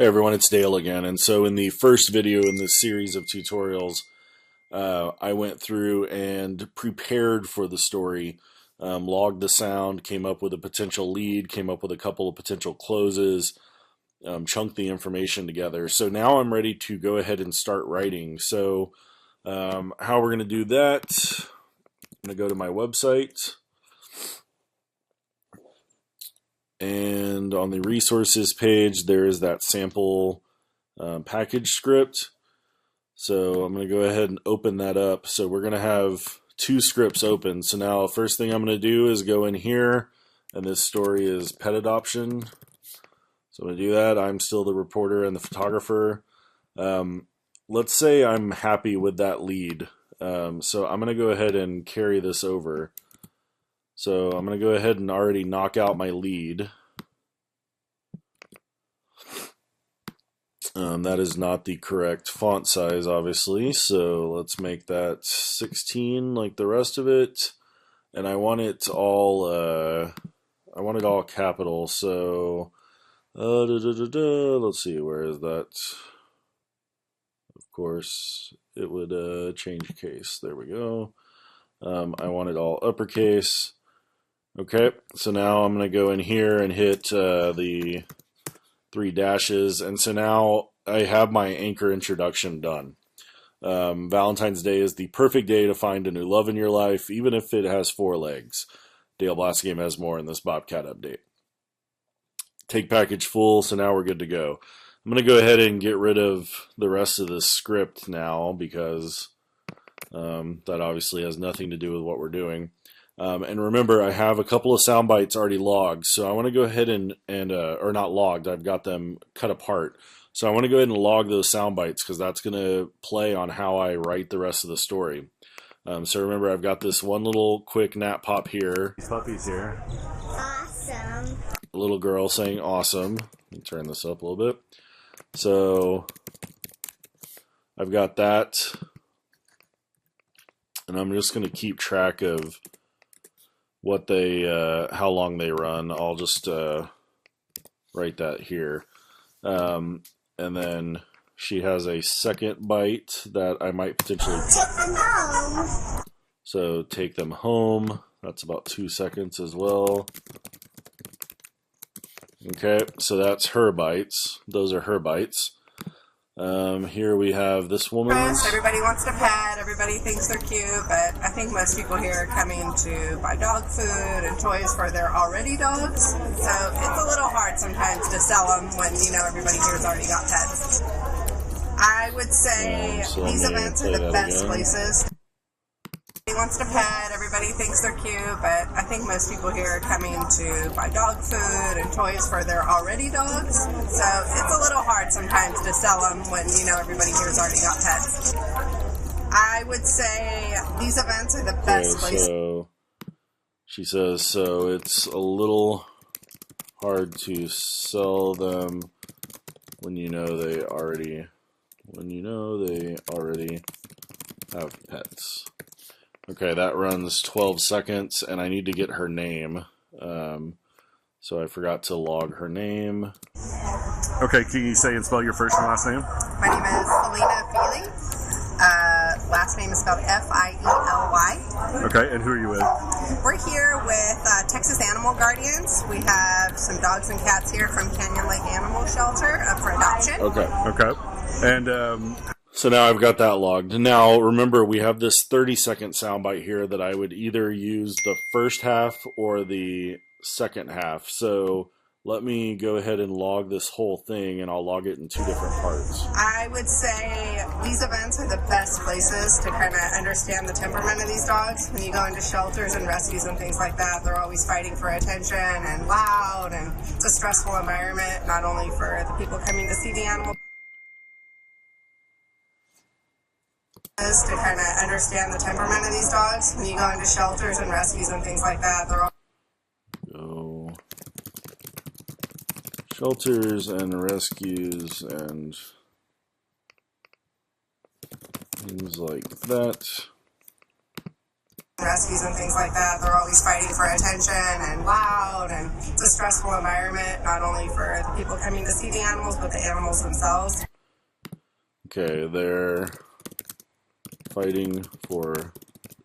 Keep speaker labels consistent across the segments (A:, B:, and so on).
A: Hey everyone, it's Dale again. And so in the first video in this series of tutorials, I went through and prepared for the story, logged the sound, came up with a potential lead, came up with a couple of potential closes, chunked the information together. So now I'm ready to go ahead and start writing. So how we're going to do that, I'm going to go to my website. And on the resources page, there is that sample package script. So I'm going to go ahead and open that up. So we're going to have two scripts open. So now first thing I'm going to do is go in here, and this story is pet adoption. So I'm going to do that. I'm still the reporter and the photographer. Let's say I'm happy with that lead. So I'm going to go ahead and carry this over. So I'm going to go ahead and already knock out my lead. That is not the correct font size, obviously. So let's make that 16 like the rest of it. And I want it all capital. So let's see, where is that? Of course, it would change case. There we go. I want it all uppercase. Okay, so now I'm going to go in here and hit the 3 dashes, and so now I have my anchor introduction done. Valentine's Day is the perfect day to find a new love in your life, even if it has 4 legs. Dale Blasgame has more in this Bobcat update. Take package full, so now we're good to go. I'm going to go ahead and get rid of the rest of this script now, because that obviously has nothing to do with what we're doing. And remember, I have a couple of sound bites already logged, so I want to go ahead and or not logged, I've got them cut apart. So I want to go ahead and log those sound bites, because that's going to play on how I write the rest of the story. So remember, I've got this one little quick nap pop here. These puppies here. Awesome. A little girl saying awesome. Let me turn this up a little bit. So I've got that. And I'm just going to keep track of what they, how long they run. I'll just write that here. And then she has a second bite that I might potentially take them home. So take them home. That's about 2 seconds as well. Okay, so that's her bites. Those are her bites. Here we have this woman.
B: Everybody wants to pet, everybody thinks they're cute, but I think most people here are coming to buy dog food and toys for their already dogs. So it's a little hard sometimes to sell them when, you know, everybody here's already got pets. I would say these events are the best places. Everybody wants to pet, everybody thinks they're cute, but I think most people here are coming to buy dog food and toys for their already dogs. So it's a little hard sometimes to sell them when, you know, everybody here's already got pets. I would say these events are the best places.
A: So she says, so it's a little hard to sell them when you know they already have pets. Okay, that runs 12 seconds, and I need to get her name. So I forgot to log her name. Okay, can you say and spell your first and last name?
B: My name is Alina Feely. Last name is spelled F-I-E-L-Y.
A: Okay, and who are you with?
B: We're here with Texas Animal Guardians. We have some dogs and cats here from Canyon Lake Animal Shelter up for adoption.
A: Okay. And so now I've got that logged. Now, remember, we have this 30-second soundbite here that I would either use the first half or the second half. So let me go ahead and log this whole thing, and I'll log it in 2 different parts.
B: I would say these events are the best places to kind of understand the temperament of these dogs. When you go into shelters and rescues and things like that, they're always fighting for attention and loud, and it's a stressful environment, not only for the people coming to see the animal, to kind of understand the temperament of these dogs. When you go into shelters and rescues and things like that, they're all
A: shelters and rescues and things like that.
B: rescues and things like that. They're always fighting for attention and loud, and it's a stressful environment, not only for the people coming to see the animals, but the animals themselves.
A: Okay, they're fighting for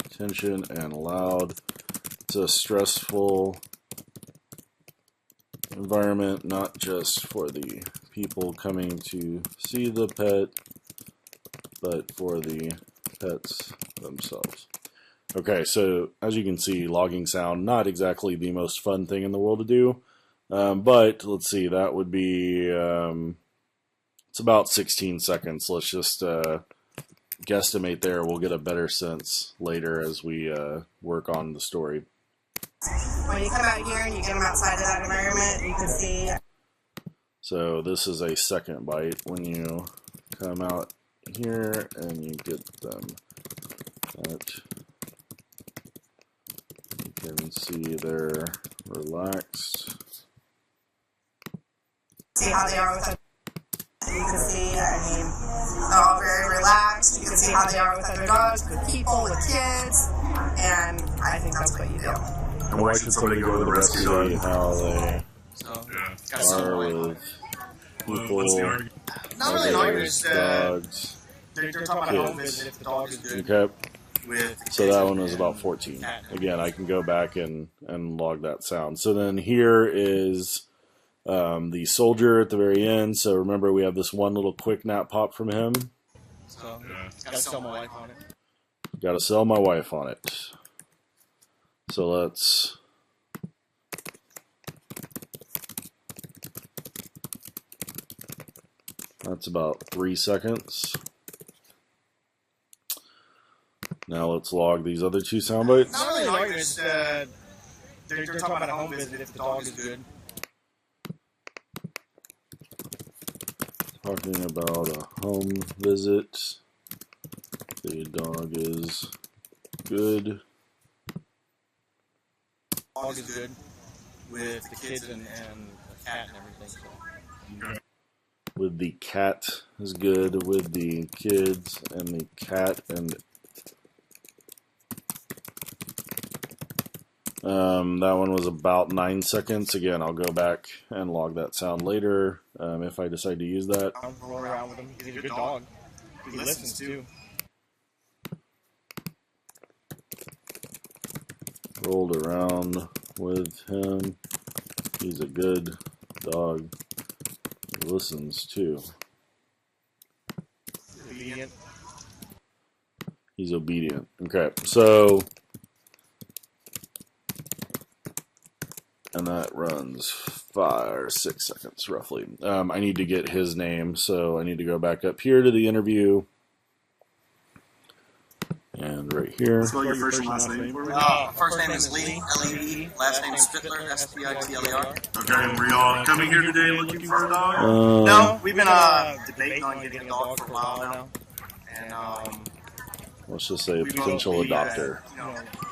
A: attention and loud. It's a stressful environment, not just for the people coming to see the pet, but for the pets themselves. Okay, so as you can see, logging sound, not exactly the most fun thing in the world to do, but let's see, that would be, it's about 16 seconds. Let's just guesstimate there. We'll get a better sense later as we work on the story.
B: When you come out here and you get them outside of that environment, you can see.
A: So this is a second bite. When you come out here and you get them at, you can see they're relaxed.
B: See how they are with it. You can see, they're all very relaxed. You can see how they are with other dogs, with people, with kids, and I think that's what you do.
C: And why should somebody go to the rescue dog?
A: See how they are with people,
D: Not really an argument.
A: dogs.
D: They're talking about a home visit if the dog is good.
A: Okay,
D: With
A: so that one was about 14. Again, I can go back and log that sound. So then here is the soldier at the very end. So remember, we have this one little quick nap pop from him.
D: So, gotta sell my wife on it.
A: Gotta sell my wife on it. So let's... That's about 3 seconds. Now let's log these other two sound bites.
D: Not really an argument. They're talking about a home visit if the dog is good.
A: Talking about a home visit. The dog is good.
D: Dog is good with the kids and the cat and everything. So.
A: With the cat is good. With the kids and the cat and that one was about 9 seconds. Again, I'll go back and log that sound later if I decide to use that.
D: I'm rolling around with him. He's a good dog. He listens too.
A: Rolled around with him. He's a good dog. He listens too.
D: Obedient.
A: He's obedient. Okay, so... And that runs 5 or 6 seconds, roughly. I need to get his name, so I need to go back up here to the interview. And right here.
C: Spell your first and last name for me.
D: First name is Lee, L-E-E. Last name is Spitler, S-P-I-T-L-E-R.
C: Okay, were y'all coming here today looking for a dog?
D: No, we've been debating on getting a dog for a while now. And,
A: let's just say potential
D: will be,
A: adopter.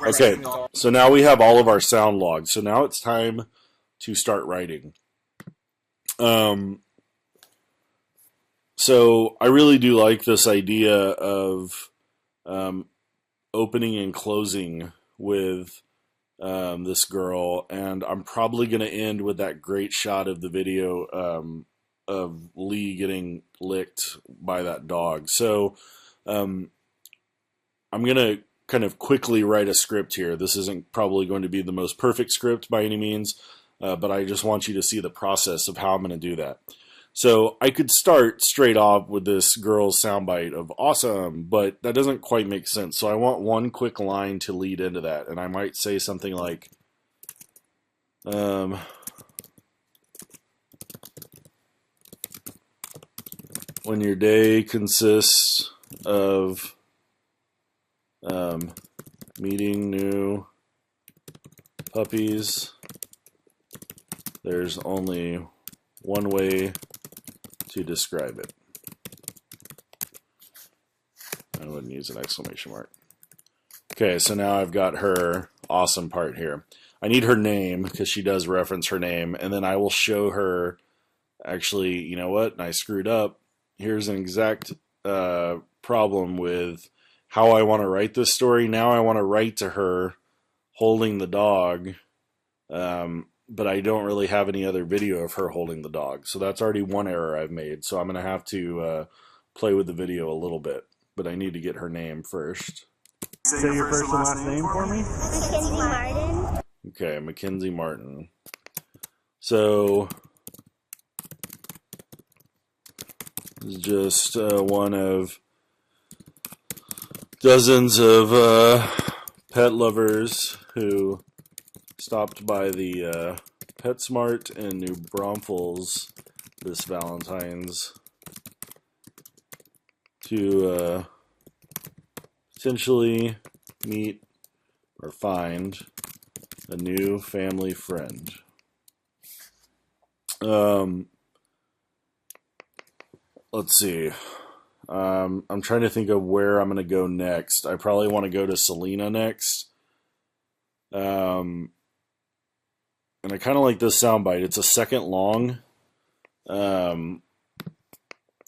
D: we're
A: Okay,
D: asking dogs.
A: so now we have all of our sound logs. So now it's time to start writing. So I really do like this idea of opening and closing with this girl, and I'm probably going to end with that great shot of the video of Lee getting licked by that dog. So I'm going to kind of quickly write a script here. This isn't probably going to be the most perfect script by any means, but I just want you to see the process of how I'm going to do that. So I could start straight off with this girl's soundbite of awesome, but that doesn't quite make sense. So I want one quick line to lead into that, and I might say something like, when your day consists of meeting new puppies, there's only one way to describe it. I wouldn't use an exclamation mark. Okay, so now I've got her awesome part here. I need her name because she does reference her name, and then I will show her, actually, you know what, I screwed up. Here's an exact problem with how I want to write this story. Now I want to write to her holding the dog, but I don't really have any other video of her holding the dog. So that's already one error I've made. So I'm going to have to play with the video a little bit, but I need to get her name first.
C: Say your first and last name for me.
E: Mackenzie Martin.
A: Okay, Mackenzie Martin. So this is just one of dozens of pet lovers who stopped by the PetSmart in New Braunfels this Valentine's to potentially meet or find a new family friend. Let's see. I'm trying to think of where I'm going to go next. I probably want to go to Selena next. And I kind of like this soundbite. It's a second long,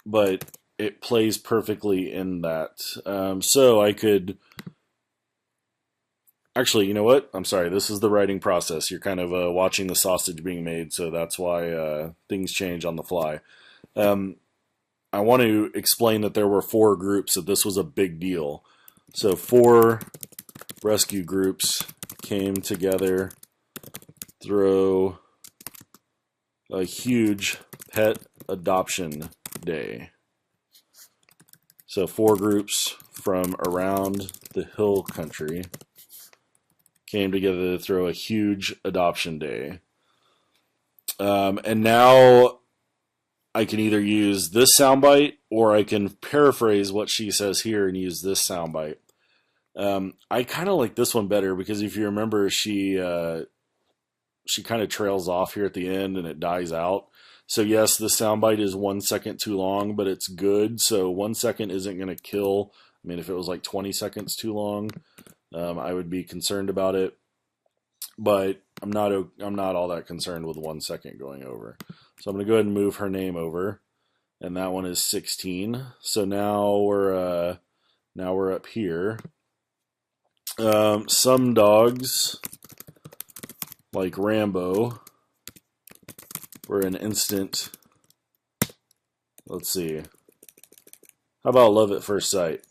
A: but it plays perfectly in that. So I could... Actually, you know what? I'm sorry. This is the writing process. You're kind of watching the sausage being made, so that's why things change on the fly. I want to explain that there were 4 groups, that this was a big deal. So 4 rescue groups came together through a huge pet adoption day. So 4 groups from around the hill country came together to throw a huge adoption day. And now I can either use this soundbite or I can paraphrase what she says here and use this soundbite. I kind of like this one better because if you remember, she kind of trails off here at the end and it dies out. So yes, the soundbite is 1 second too long, but it's good. So 1 second isn't going to kill. I mean, if it was like 20 seconds too long, I would be concerned about it, but I'm not all that concerned with 1 second going over. So I'm going to go ahead and move her name over, and that one is 16. So now we're up here. Some dogs, like Rambo, were an instant. Let's see. How about love at first sight?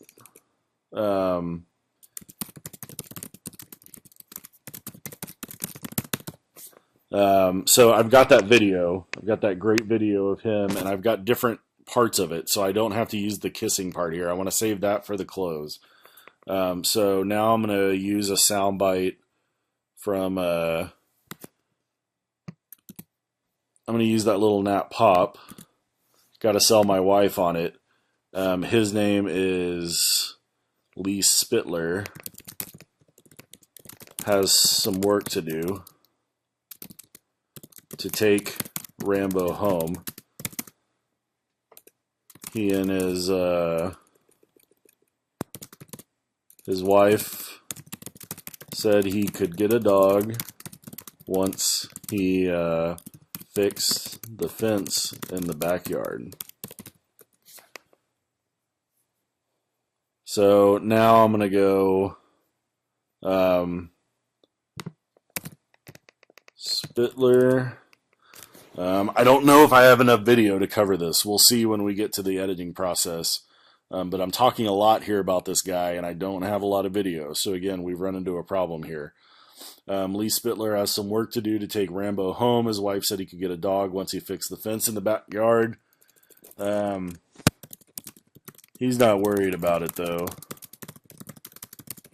A: So I've got that video. I've got that great video of him, and I've got different parts of it, so I don't have to use the kissing part here. I want to save that for the close. So now I'm going to use a soundbite from... I'm going to use that little Nat Pop. Got to sell my wife on it. His name is Lee Spittler. Has some work to do to take Rambo home. He and his wife said he could get a dog once he fixed the fence in the backyard. So now I'm going to go Spittler. I don't know if I have enough video to cover this. We'll see when we get to the editing process. But I'm talking a lot here about this guy, and I don't have a lot of video. So again, we've run into a problem here. Lee Spittler has some work to do to take Rambo home. His wife said he could get a dog once he fixed the fence in the backyard. He's not worried about it, though.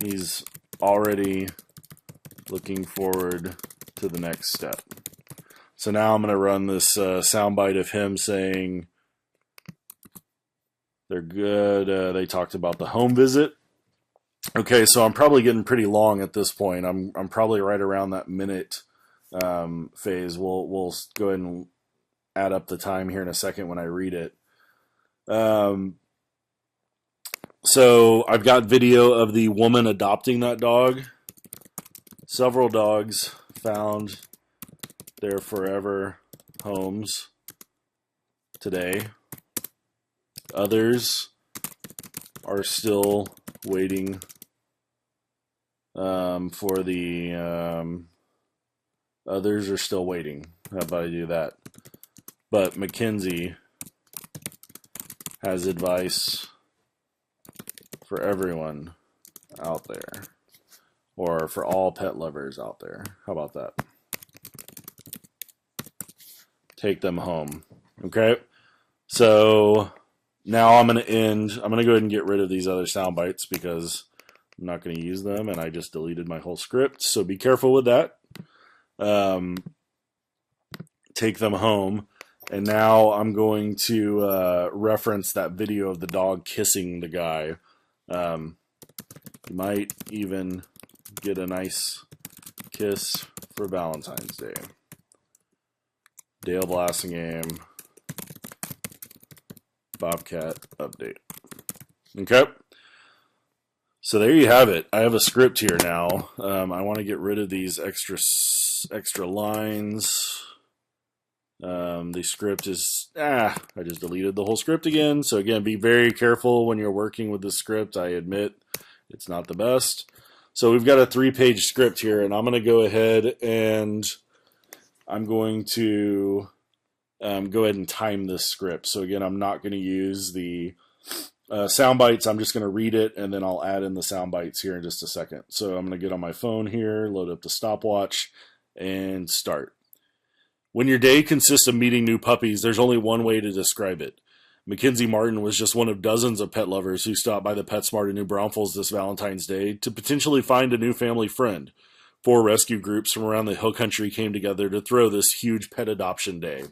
A: He's already looking forward to the next step. So now I'm going to run this soundbite of him saying they're good. They talked about the home visit. Okay, so I'm probably getting pretty long at this point. I'm probably right around that minute phase. We'll go ahead and add up the time here in a second when I read it. So I've got video of the woman adopting that dog. Several dogs found their forever homes today. Others are still waiting for the others are still waiting. How about I do that? But Mackenzie has advice for everyone out there, or for all pet lovers out there. How about that? Take them home. Okay? So now I'm going to I'm going to go ahead and get rid of these other sound bites because I'm not going to use them, and I just deleted my whole script. So be careful with that. Take them home. And now I'm going to reference that video of the dog kissing the guy. You might even get a nice kiss for Valentine's Day. Dale Blassingame, Bobcat update. Okay. So there you have it. I have a script here now. I want to get rid of these extra lines. The script is, I just deleted the whole script again. So again, be very careful when you're working with the script. I admit it's not the best. So we've got a 3-page script here, and I'm going to go ahead and I'm going to go ahead and time this script. So again, I'm not going to use the sound bites. I'm just going to read it, and then I'll add in the sound bites here in just a second. So I'm going to get on my phone here, load up the stopwatch, and start. When your day consists of meeting new puppies, there's only one way to describe it. Mackenzie Martin was just one of dozens of pet lovers who stopped by the PetSmart in New Braunfels this Valentine's Day to potentially find a new family friend. 4 rescue groups from around the hill country came together to throw this huge pet adoption day.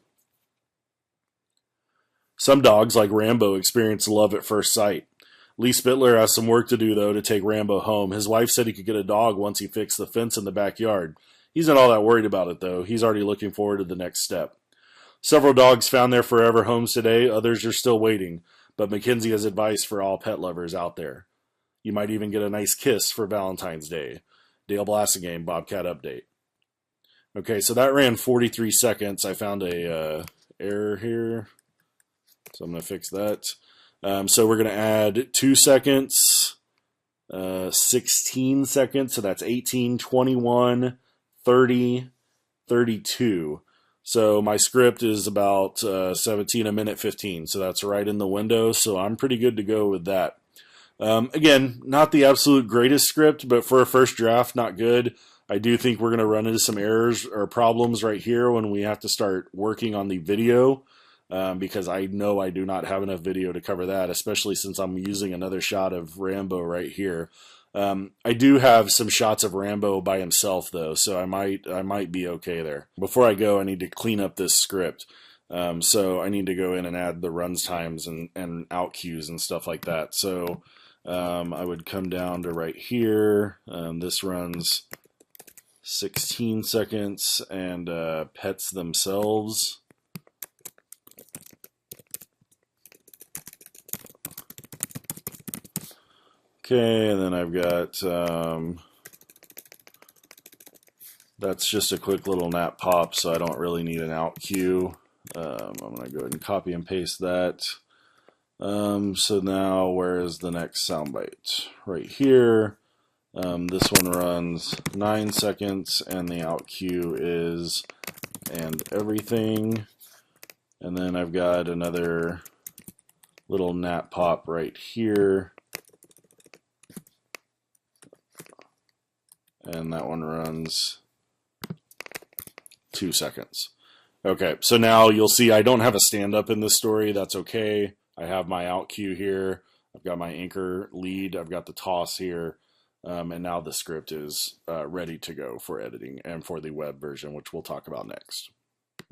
A: Some dogs, like Rambo, experience love at first sight. Lee Spittler has some work to do, though, to take Rambo home. His wife said he could get a dog once he fixed the fence in the backyard. He's not all that worried about it, though. He's already looking forward to the next step. Several dogs found their forever homes today. Others are still waiting. But Mackenzie has advice for all pet lovers out there. You might even get a nice kiss for Valentine's Day. Dale Blassingame, Bobcat update. Okay, so that ran 43 seconds. I found a error here. So I'm going to fix that. So we're going to add 2 seconds, 16 seconds. So that's 18, 21, 30, 32. So my script is about 17 a minute 15. So that's right in the window. So I'm pretty good to go with that. Again, not the absolute greatest script, but for a first draft, not good. I do think we're going to run into some errors or problems right here when we have to start working on the video. Because I know I do not have enough video to cover that, especially since I'm using another shot of Rambo right here. I do have some shots of Rambo by himself, though, so I might be okay there. Before I go, I need to clean up this script. So I need to go in and add the runs times and out cues and stuff like that. So I would come down to right here. This runs 16 seconds, and pets themselves. Okay, and then I've got, that's just a quick little nap pop, so I don't really need an out cue. I'm going to go ahead and copy and paste that. So now, where is the next soundbite? Right here. This one runs 9 seconds, and the out cue is "and everything." And then I've got another little nap pop right here. And that one runs 2 seconds. Okay, so now you'll see I don't have a stand-up in this story. That's okay. I have my out cue here. I've got my anchor lead. I've got the toss here. And now the script is ready to go for editing and for the web version, which we'll talk about next.